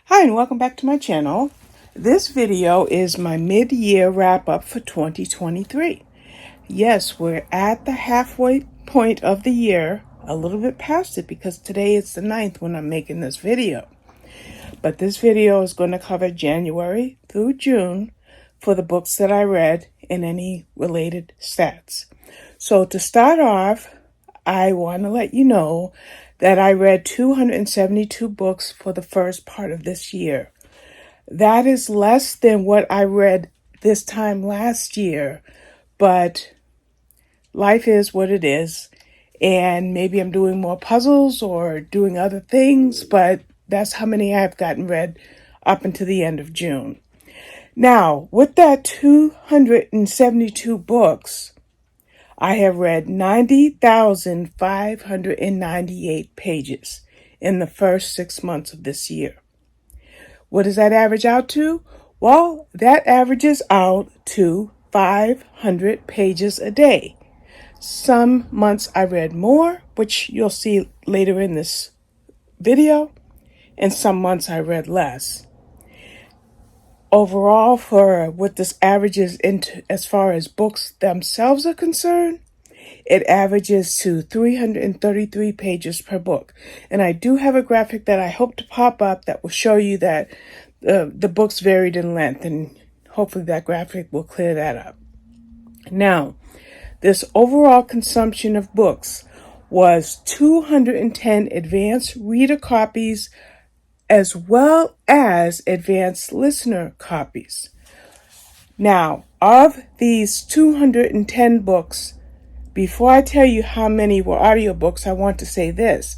Hi and welcome back to my channel. This video is my mid-year wrap-up for 2023. Yes, we're at the halfway point of the year, a little bit past it because today is the 9th when I'm making this video. But this video is going to cover January through June for the books that I read and any related stats. So to start off, I want to let you know that I read 272 books for the first part of this year. That is less than what I read this time last year, but life is what it is, and maybe I'm doing more puzzles or doing other things, but that's how many I've gotten read up until the end of June. Now, with that 272 books, I have read 90,598 pages in the first 6 months of this year. What does that average out to? Well, that averages out to 500 pages a day. Some months I read more, which you'll see later in this video, and some months I read less. Overall, for what this averages into as far as books themselves are concerned, it averages to 333 pages per book. And I do have a graphic that I hope to pop up that will show you that the books varied in length, and hopefully that graphic will clear that up. Now, this overall consumption of books was 210 advanced reader copies as well as advanced listener copies. Now, of these 210 books, before I tell you how many were audiobooks, I want to say this.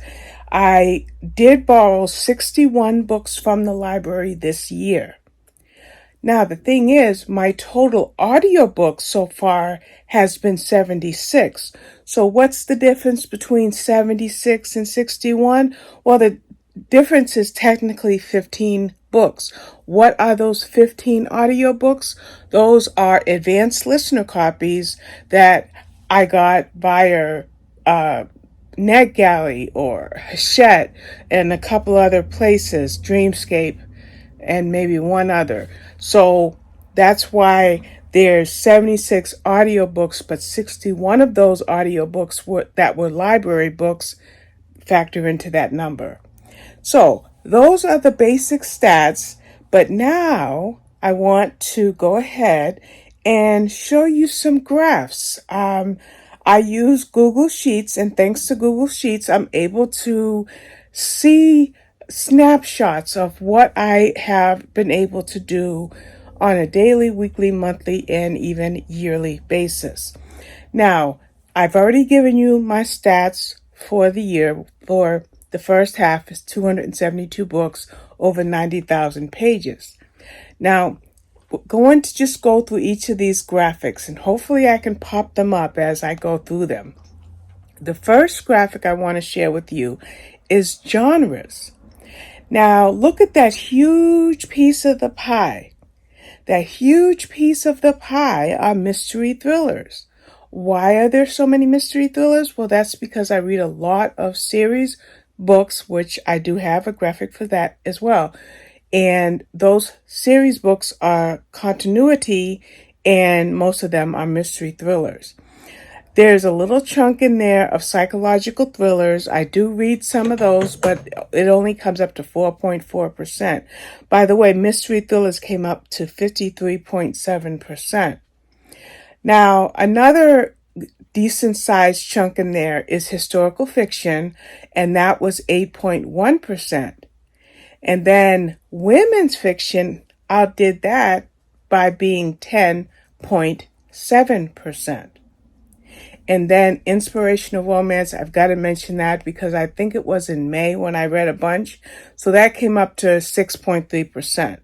I did borrow 61 books from the library this year. Now, the thing is, my total audiobooks so far has been 76. So what's the difference between 76 and 61? Well, the difference is technically 15 books. What are those 15 audiobooks? Those are advanced listener copies that I got via NetGalley or Hachette and a couple other places, Dreamscape and maybe one other. So that's why there's 76 audiobooks, but 61 of those audiobooks that were library books factor into that number. So those are the basic stats, but now I want to go ahead and show you some graphs. I use Google Sheets, and thanks to Google Sheets, I'm able to see snapshots of what I have been able to do on a daily, weekly, monthly, and even yearly basis. Now, I've already given you my stats for the year. For the first half is 272 books, over 90,000 pages. Now, we're going to just go through each of these graphics, and hopefully I can pop them up as I go through them. The first graphic I want to share with you is genres. Now, look at that huge piece of the pie. That huge piece of the pie are mystery thrillers. Why are there so many mystery thrillers? Well, that's because I read a lot of series books, which I do have a graphic for that as well. And those series books are continuity, and most of them are mystery thrillers. There's a little chunk in there of psychological thrillers. I do read some of those, but it only comes up to 4.4%. By the way, mystery thrillers came up to 53.7%. Now, another decent sized chunk in there is historical fiction, and that was 8.1%. And then women's fiction outdid that by being 10.7%. And then inspirational romance, I've got to mention that because I think it was in May when I read a bunch. So that came up to 6.3%.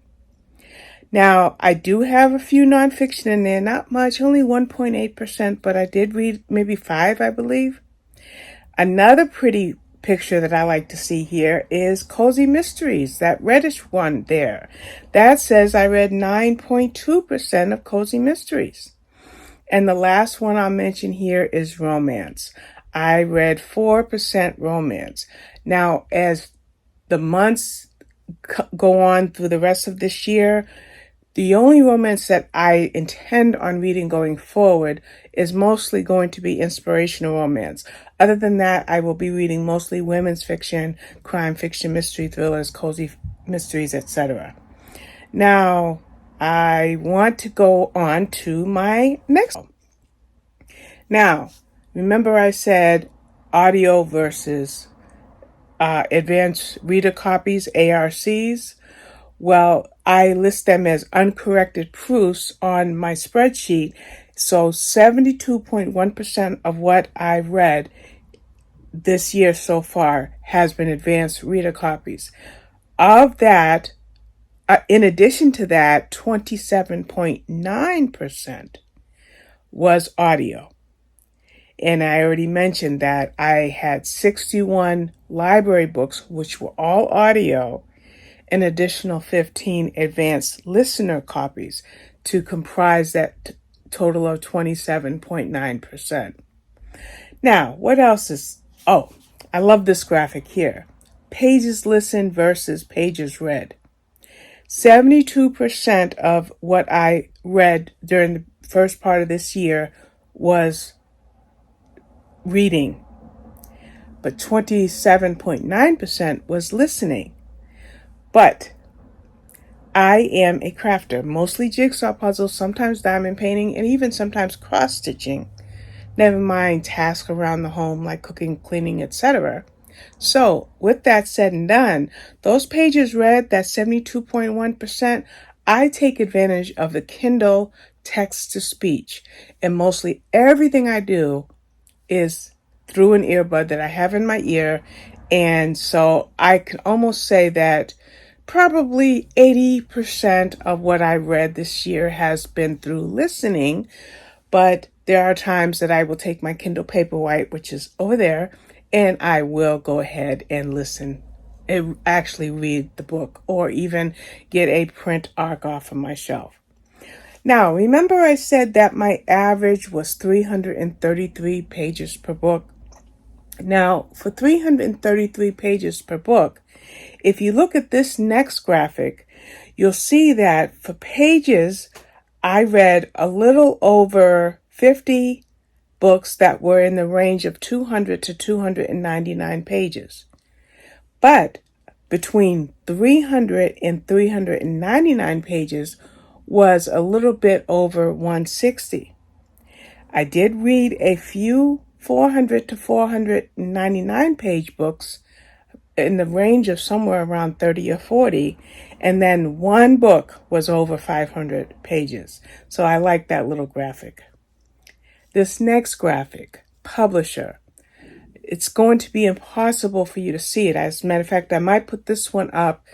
Now, I do have a few nonfiction in there, not much, only 1.8%, but I did read maybe 5, I believe. Another pretty picture that I like to see here is Cozy Mysteries, that reddish one there. That says I read 9.2% of Cozy Mysteries. And the last one I'll mention here is romance. I read 4% romance. Now, as the months go on through the rest of this year, the only romance that I intend on reading going forward is mostly going to be inspirational romance. Other than that, I will be reading mostly women's fiction, crime fiction, mystery thrillers, cozy mysteries, etc. Now, I want to go on to my next. Now, remember I said audio versus advanced reader copies, ARCs? Well, I list them as uncorrected proofs on my spreadsheet. So 72.1% of what I've read this year so far has been advanced reader copies. Of that, in addition to that, 27.9% was audio. And I already mentioned that I had 61 library books, which were all audio, an additional 15 advanced listener copies to comprise that total of 27.9%. Now, what else is, I love this graphic here. Pages listened versus pages read. 72% of what I read during the first part of this year was reading, but 27.9% was listening. But I am a crafter, mostly jigsaw puzzles, sometimes diamond painting, and even sometimes cross-stitching. Never mind tasks around the home like cooking, cleaning, etc. So, with that said and done, those pages read, that 72.1%, I take advantage of the Kindle text-to-speech. And mostly everything I do is through an earbud that I have in my ear. And so I can almost say that probably 80% of what I read this year has been through listening, but there are times that I will take my Kindle Paperwhite, which is over there, and I will go ahead and listen and actually read the book or even get a print arc off of my shelf. Now, remember I said that my average was 333 pages per book. Now, for 333 pages per book, if you look at this next graphic, you'll see that for pages, I read a little over 50 books that were in the range of 200 to 299 pages. But between 300 and 399 pages was a little bit over 160. I did read a few 400 to 499 page books in the range of somewhere around 30 or 40, and then one book was over 500 pages. So I like that little graphic. This next graphic, publisher. It's going to be impossible for you to see it. As a matter of fact, I might put this one up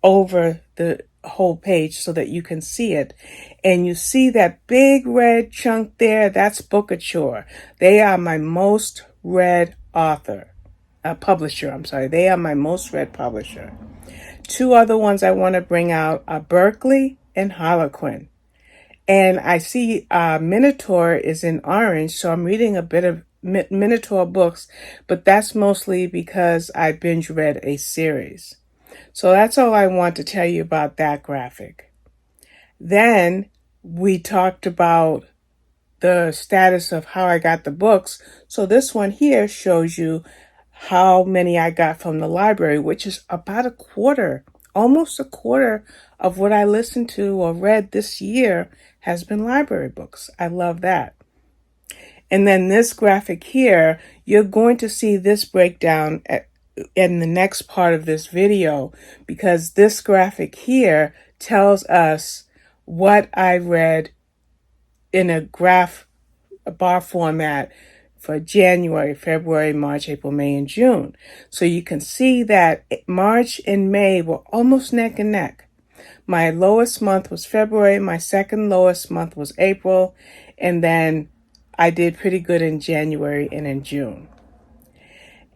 over the whole page so that you can see it. And you see that big red chunk there, that's Bookouture. They are my most read publisher. They are my most read publisher. Two other ones I want to bring out are Berkeley and Harlequin. And I see Minotaur is in orange, so I'm reading a bit of Minotaur books, but that's mostly because I binge read a series. So that's all I want to tell you about that graphic. Then we talked about the status of how I got the books. So this one here shows you how many I got from the library, which is about a quarter, almost a quarter of what I listened to or read this year has been library books. I love that. And then this graphic here, you're going to see this breakdown in the next part of this video, because this graphic here tells us what I read in a bar format for January, February, March, April, May, and June. So you can see that March and May were almost neck and neck. My lowest month was February, my second lowest month was April, and then I did pretty good in January and in June.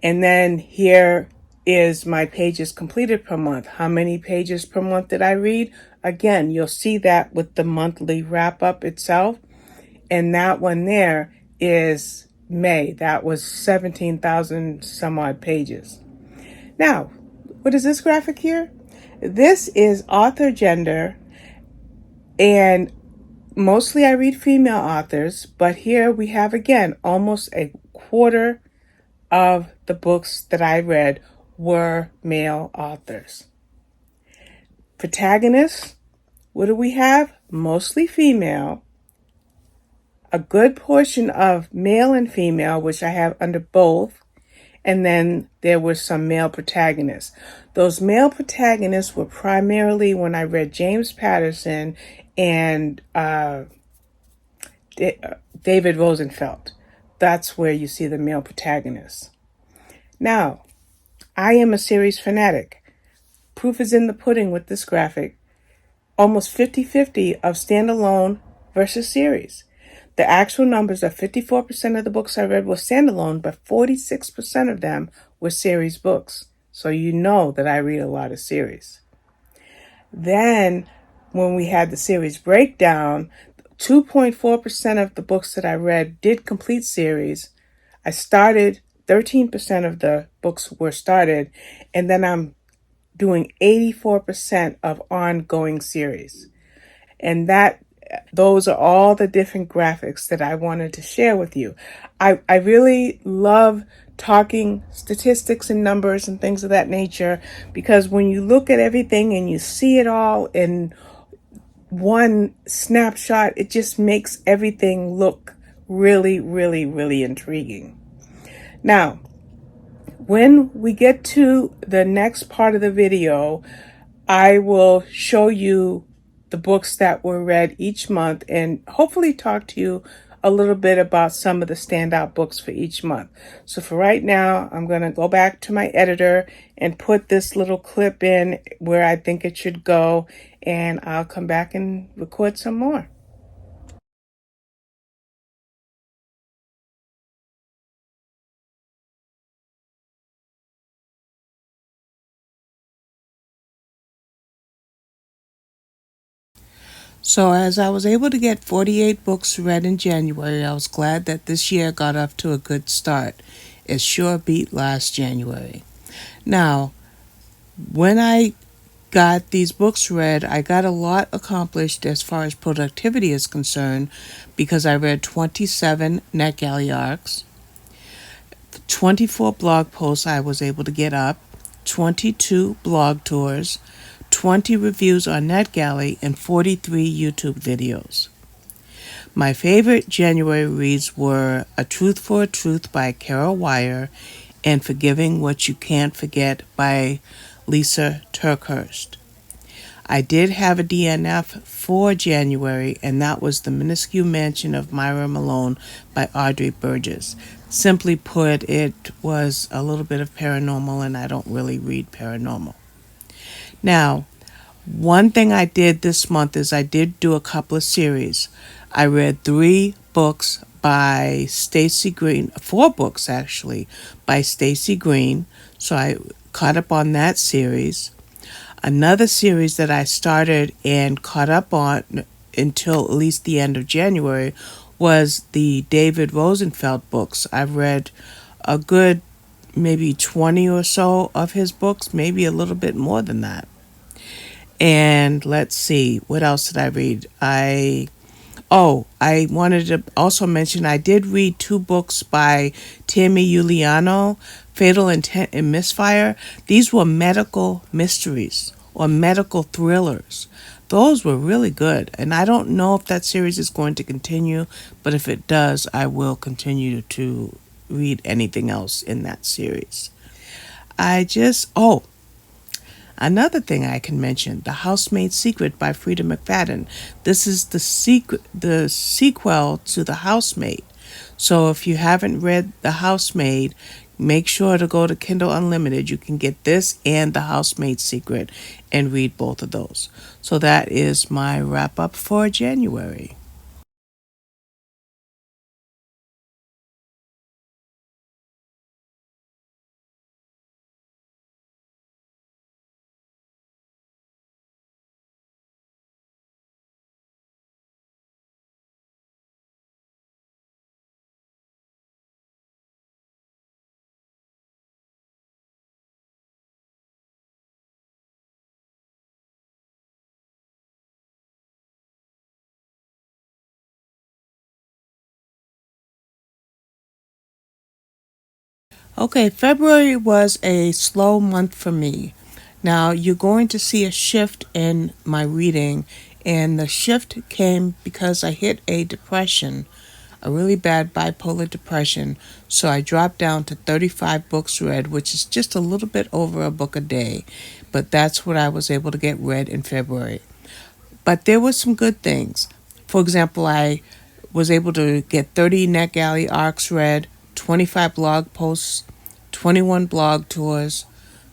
And then here is my pages completed per month. How many pages per month did I read? Again, you'll see that with the monthly wrap-up itself. And that one there is May. That was 17,000 some odd pages. Now, what is this graphic here? This is author gender, and mostly I read female authors, but here we have again almost a quarter of the books that I read were male authors. Protagonists, what do we have? Mostly female. A good portion of male and female, which I have under both. And then there were some male protagonists. Those male protagonists were primarily when I read James Patterson and David Rosenfeld. That's where you see the male protagonists. Now, I am a series fanatic. Proof is in the pudding with this graphic. Almost 50-50 of standalone versus series. The actual numbers are 54% of the books I read were standalone, but 46% of them were series books. So you know that I read a lot of series. Then, when we had the series breakdown, 2.4% of the books that I read did complete series. I started, 13% of the books were started, and then I'm doing 84% of ongoing series. And those are all the different graphics that I wanted to share with you. I really love talking statistics and numbers and things of that nature, because when you look at everything and you see it all in one snapshot, it just makes everything look really, really, really intriguing. Now, when we get to the next part of the video, I will show you the books that were read each month and hopefully talk to you a little bit about some of the standout books for each month. So for right now, I'm going to go back to my editor and put this little clip in where I think it should go, and I'll come back and record some more. So as I was able to get 48 books read in January, I was glad that this year got off to a good start. It sure beat last January. Now, when I got these books read, I got a lot accomplished as far as productivity is concerned, because I read 27 NetGalley arcs, 24 blog posts I was able to get up, 22 blog tours, 20 reviews on NetGalley, and 43 YouTube videos. My favorite January reads were A Truth for a Truth by Carol Wire and Forgiving What You Can't Forget by Lisa Turkhurst. I did have a DNF for January, and that was The Minuscule Mansion of Myra Malone by Audrey Burgess. Simply put, it was a little bit of paranormal, and I don't really read paranormal. Now, one thing I did this month is I did do a couple of series. I read 3 books by Stacy Green, 4 books actually, by Stacy Green, so I caught up on that series. Another series that I started and caught up on until at least the end of January was the David Rosenfeld books. I've read a good maybe 20 or so of his books, maybe a little bit more than that. And let's see, what else did I read? I wanted to also mention I did read 2 books by Tammy Giuliano, Fatal Intent and Misfire. These were medical mysteries or medical thrillers. Those were really good, and I don't know if that series is going to continue, but if it does, I will continue to read anything else in that series. Another thing I can mention, The Housemaid's Secret by Frida McFadden. This is the sequel to The Housemaid. So if you haven't read The Housemaid, make sure to go to Kindle Unlimited. You can get this and The Housemaid's Secret and read both of those. So that is my wrap up for January. Okay, February was a slow month for me. Now, you're going to see a shift in my reading, and the shift came because I hit a depression, a really bad bipolar depression. So I dropped down to 35 books read, which is just a little bit over a book a day. But that's what I was able to get read in February. But there were some good things. For example, I was able to get 30 NetGalley arcs read, 25 blog posts, 21 blog tours,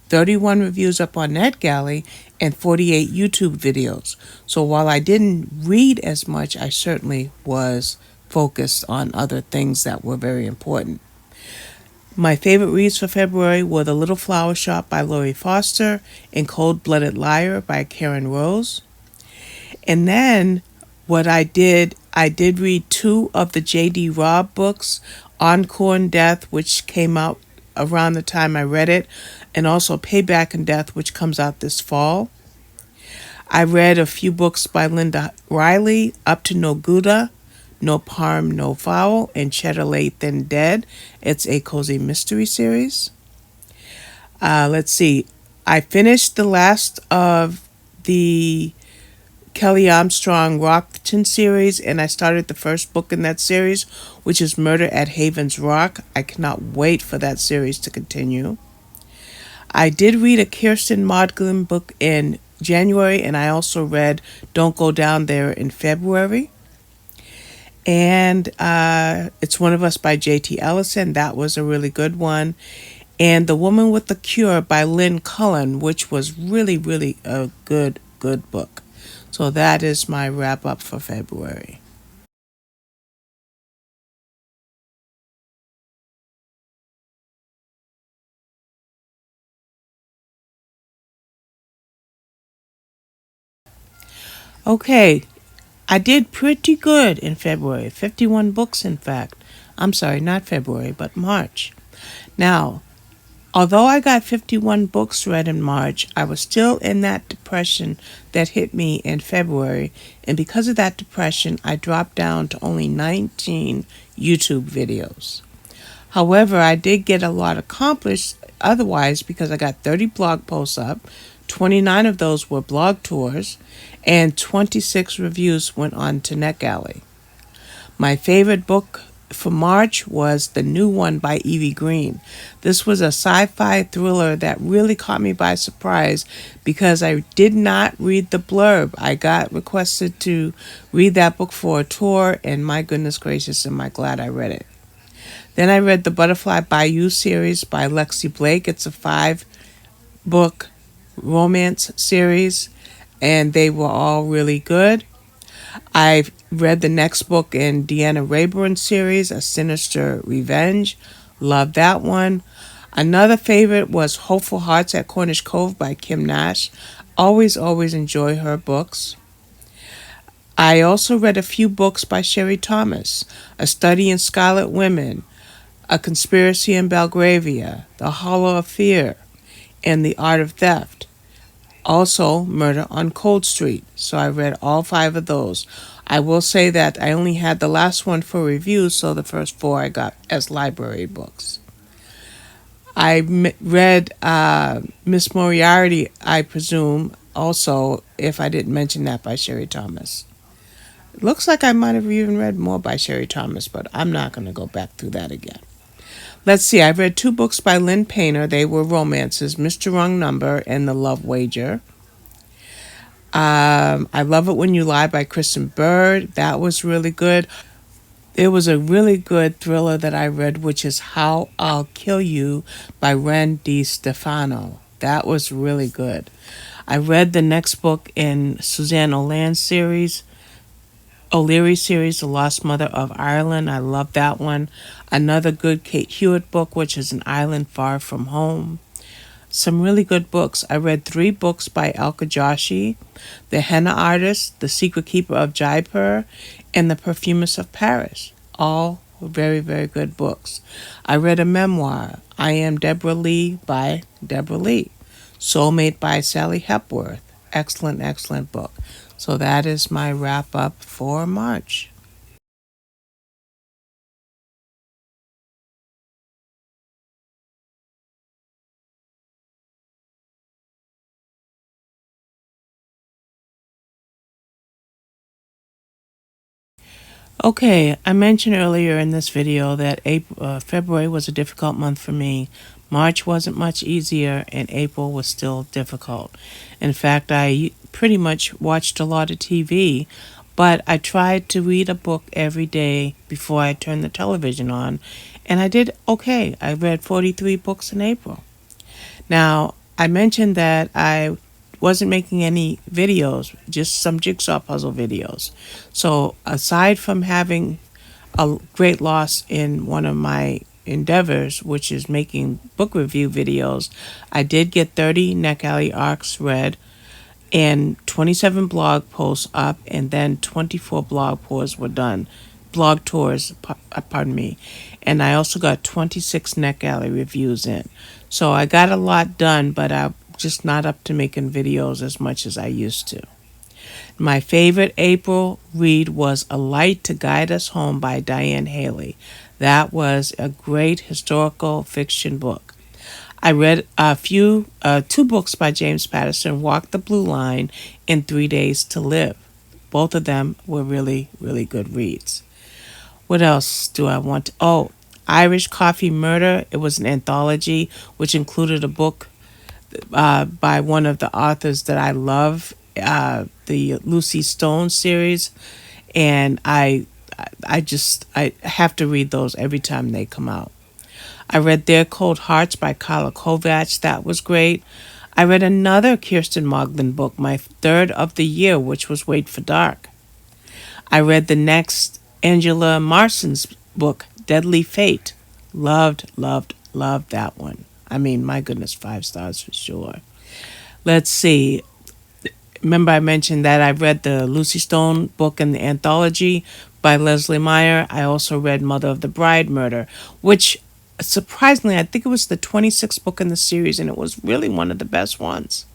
31 reviews up on NetGalley, and 48 YouTube videos. So while I didn't read as much, I certainly was focused on other things that were very important. My favorite reads for February were The Little Flower Shop by Laurie Foster and Cold Blooded Liar by Karen Rose. And then I did read two of the J.D. Robb books, Encore and Death, which came out around the time I read it, and also Payback and Death, which comes out this fall. I read a few books by Linda Riley, Up to No Gouda, No Harm, No Foul, and Cheddar Lay Thin Dead. It's a cozy mystery series. Let's see. I finished the last of the Kelly Armstrong Rockton series, and I started the first book in that series, which is Murder at Havens Rock. I cannot wait for that series to continue. I did read a Kirsten Modglin book in January, and I also read Don't Go Down There in February. And It's One of Us by J.T. Ellison. That was a really good one. And The Woman with the Cure by Lynn Cullen, which was really, really a good book. So that is my wrap up for February. Okay, I did pretty good in February. 51 books, in fact. I'm sorry, not February, but March. Now, although I got 51 books read in March, I was still in that depression that hit me in February, and because of that depression, I dropped down to only 19 YouTube videos. However, I did get a lot accomplished otherwise because I got 30 blog posts up, 29 of those were blog tours, and 26 reviews went on to NetGalley. My favorite book for March was the new one by Evie Green. This was a sci-fi thriller that really caught me by surprise because I did not read the blurb. I got requested to read that book for a tour, and my goodness gracious, am I glad I read it. Then I read the Butterfly Bayou series by Lexi Blake. It's a 5-book romance series, and they were all really good. I read the next book in Deanna Rayburn's series, A Sinister Revenge. Loved that one. Another favorite was Hopeful Hearts at Cornish Cove by Kim Nash. Always enjoy her books. I also read a few books by Sherry Thomas, A Study in Scarlet Women, A Conspiracy in Belgravia, The Hollow of Fear, and The Art of Theft. Also, Murder on Cold Street. So I read all 5 of those. I will say that I only had the last one for review, so the first 4 I got as library books. I read Miss Moriarty, I presume, also, if I didn't mention that, by Sherry Thomas. It looks like I might have even read more by Sherry Thomas, but I'm not going to go back through that again. Let's see, I read 2 books by Lynn Painter. They were romances, Mr. Wrong Number and The Love Wager. I Love It When You Lie by Kristen Bird. That was really good. There was a really good thriller that I read, which is How I'll Kill You by Ren DiStefano. That was really good. I read the next book in Suzanne O'Leary's series, The Lost Mother of Ireland. I love that one. Another good Kate Hewitt book, which is An Island Far From Home. Some really good books. I read 3 books by Alka Joshi, The Henna Artist, The Secret Keeper of Jaipur, and The Perfumist of Paris. All very, very good books. I read a memoir, I Am Deborah Lee by Deborah Lee. Soulmate by Sally Hepworth. Excellent book. So that is my wrap up for March. Okay, I mentioned earlier in this video that February was a difficult month for me. March wasn't much easier, and April was still difficult. In fact, I pretty much watched a lot of TV, but I tried to read a book every day before I turned the television on, and I did okay. I read 43 books in April. Now, I mentioned that I wasn't making any videos, just some jigsaw puzzle videos. So, aside from having a great loss in one of my endeavors, which is making book review videos, I did get 30 Neck Alley arcs read and 27 blog posts up, and then 24 blog tours were done. Blog tours, pardon me. And I also got 26 Neck Alley reviews in. So I got a lot done, but I'm just not up to making videos as much as I used to. My favorite April read was A Light to Guide Us Home by Diane Haley. That was a great historical fiction book. I read two books by James Patterson, Walk the Blue Line and 3 Days to Live. Both of them were really, really good reads. What else do I want to? Oh, Irish Coffee Murder. It was an anthology which included a book by one of the authors that I love, the Lucy Stone series, and I have to read those every time they come out. I read Their Cold Hearts by Carla Kovacs. That was great. I read another Kirsten Moglen book, my third of the year, which was Wait for Dark. I read the next Angela Marson's book, Deadly Fate. Loved, loved, loved that one. I mean, my goodness, 5 stars for sure. Let's see. Remember I mentioned that I read the Lucy Stone book in the anthology by Leslie Meyer. I also read Mother of the Bride Murder, which surprisingly, I think it was the 26th book in the series, and it was really one of the best ones.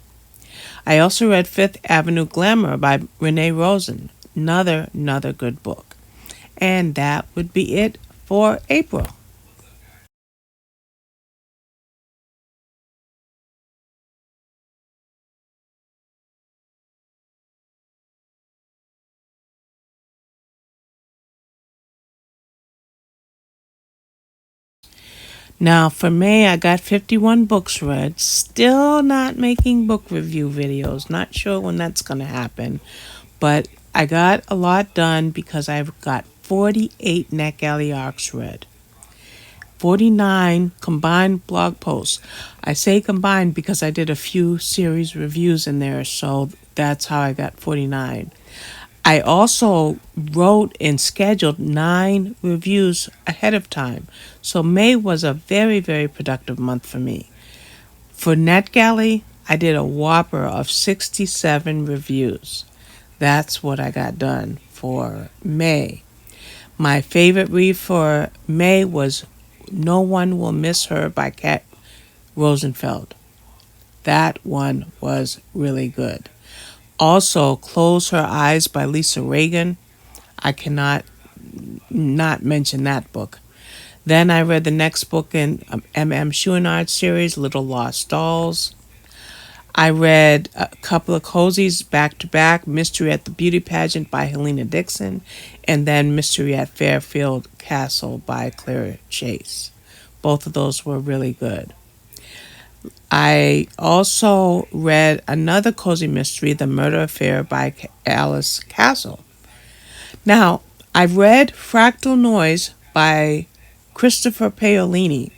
I also read Fifth Avenue Glamour by Renee Rosen. Another good book. And that would be it for April. Now, for May, I got 51 books read. Still not making book review videos. Not sure when that's going to happen. But I got a lot done because I've got 48 Neck Alley arcs read. 49 combined blog posts. I say combined because I did a few series reviews in there, so that's how I got 49. I also wrote and scheduled 9 reviews ahead of time. So May was a very, very productive month for me. For NetGalley, I did a whopper of 67 reviews. That's what I got done for May. My favorite read for May was No One Will Miss Her by Kat Rosenfeld. That one was really good. Also, Close Her Eyes by Lisa Reagan. I cannot not mention that book. Then I read the next book in M.M. Chouinard's series, Little Lost Dolls. I read a couple of cozies back to back, Mystery at the Beauty Pageant by Helena Dixon, and then Mystery at Fairfield Castle by Claire Chase. Both of those were really good. I also read another cozy mystery, The Murder Affair by Alice Castle. Now, I've read Fractal Noise by Christopher Paolini,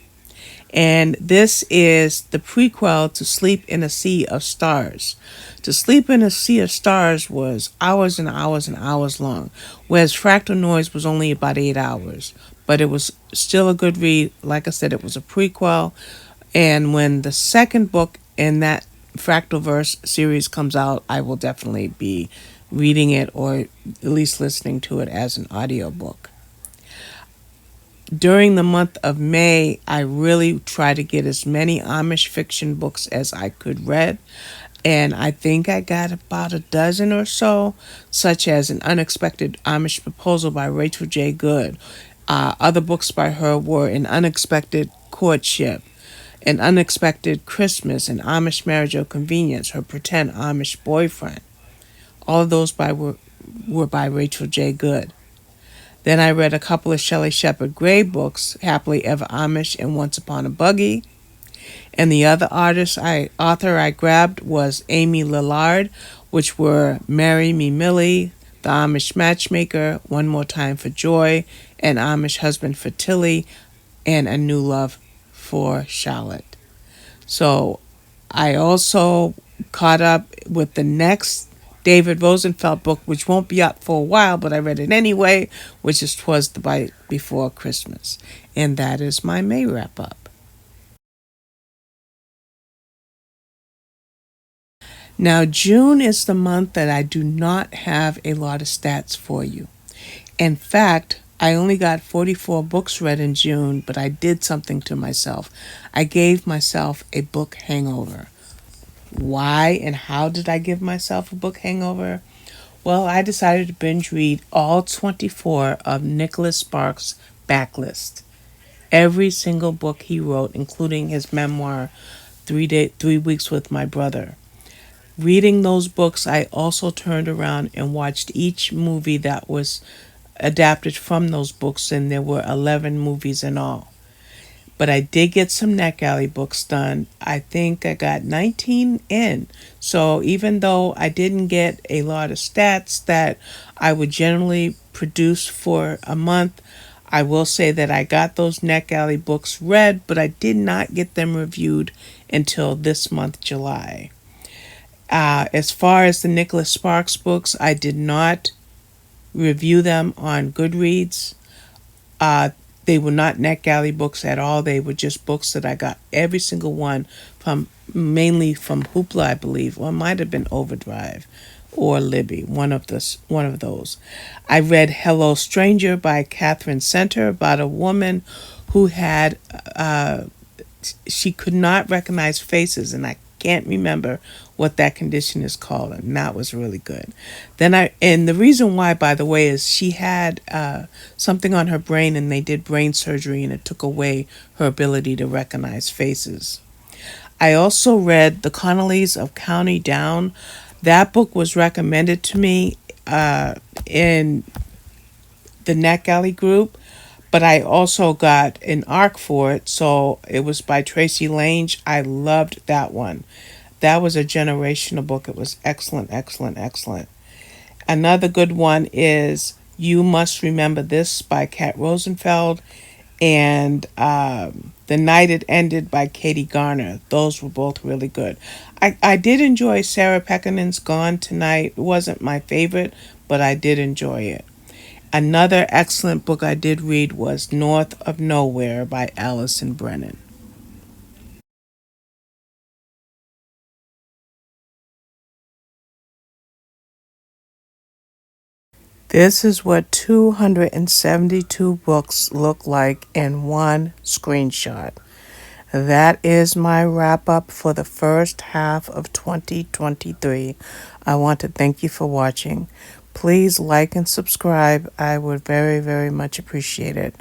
and this is the prequel to Sleep in a Sea of Stars. To Sleep in a Sea of Stars was hours and hours and hours long, whereas Fractal Noise was only about 8 hours. But it was still a good read. Like I said, it was a prequel. And when the second book in that Fractalverse series comes out, I will definitely be reading it or at least listening to it as an audiobook. During the month of May, I really tried to get as many Amish fiction books as I could read. And I think I got about a dozen or so, such as An Unexpected Amish Proposal by Rachel J. Good. Other books by her were An Unexpected Courtship, An Unexpected Christmas, An Amish Marriage of Convenience, Her Pretend Amish Boyfriend. All of those were by Rachel J. Good. Then I read a couple of Shelley Shepherd Gray books, Happily Ever Amish and Once Upon a Buggy. And the other author I grabbed was Amy Lillard, which were Marry Me Millie, The Amish Matchmaker, One More Time for Joy, An Amish Husband for Tilly, and A New Love for Charlotte. So I also caught up with the next David Rosenfeld book, which won't be up for a while, but I read it anyway, which is 'Twas the Night Before Christmas. And that is my May wrap up. Now, June is the month that I do not have a lot of stats for you. In fact, I only got 44 books read in June, but I did something to myself. I gave myself a book hangover. Why and how did I give myself a book hangover? Well, I decided to binge read all 24 of Nicholas Sparks' backlist. Every single book he wrote, including his memoir, 3 Weeks with My Brother. Reading those books, I also turned around and watched each movie that was adapted from those books, and there were 11 movies in all. But I did get some Neck Alley books done. I think I got 19 in. So even though I didn't get a lot of stats that I would generally produce for a month, I will say that I got those Neck Alley books read, but I did not get them reviewed until this month, July. As far as the Nicholas Sparks books, I did not review them on Goodreads. They were not Neck Alley books at all. They were just books that I got every single one from, mainly from Hoopla, I believe, or it might have been Overdrive or Libby, one of those. I read Hello Stranger by Catherine Center, about a woman who had she could not recognize faces, and I can't remember what that condition is called, and that was really good. And the reason why, by the way, is she had something on her brain, and they did brain surgery, and it took away her ability to recognize faces. I also read The Connollys of County Down. That book was recommended to me in the Neck Alley group, but I also got an ARC for it, so it was by Tracy Lange. I loved that one. That was a generational book. It was excellent, excellent, excellent. Another good one is You Must Remember This by Kat Rosenfeld, and The Night It Ended by Katie Garner. Those were both really good. I did enjoy Sarah Pekkanin's Gone Tonight. It wasn't my favorite, but I did enjoy it. Another excellent book I did read was North of Nowhere by Allison Brennan. This is what 272 books look like in one screenshot. That is my wrap up for the first half of 2023. I want to thank you for watching. Please like and subscribe. I would very, very much appreciate it.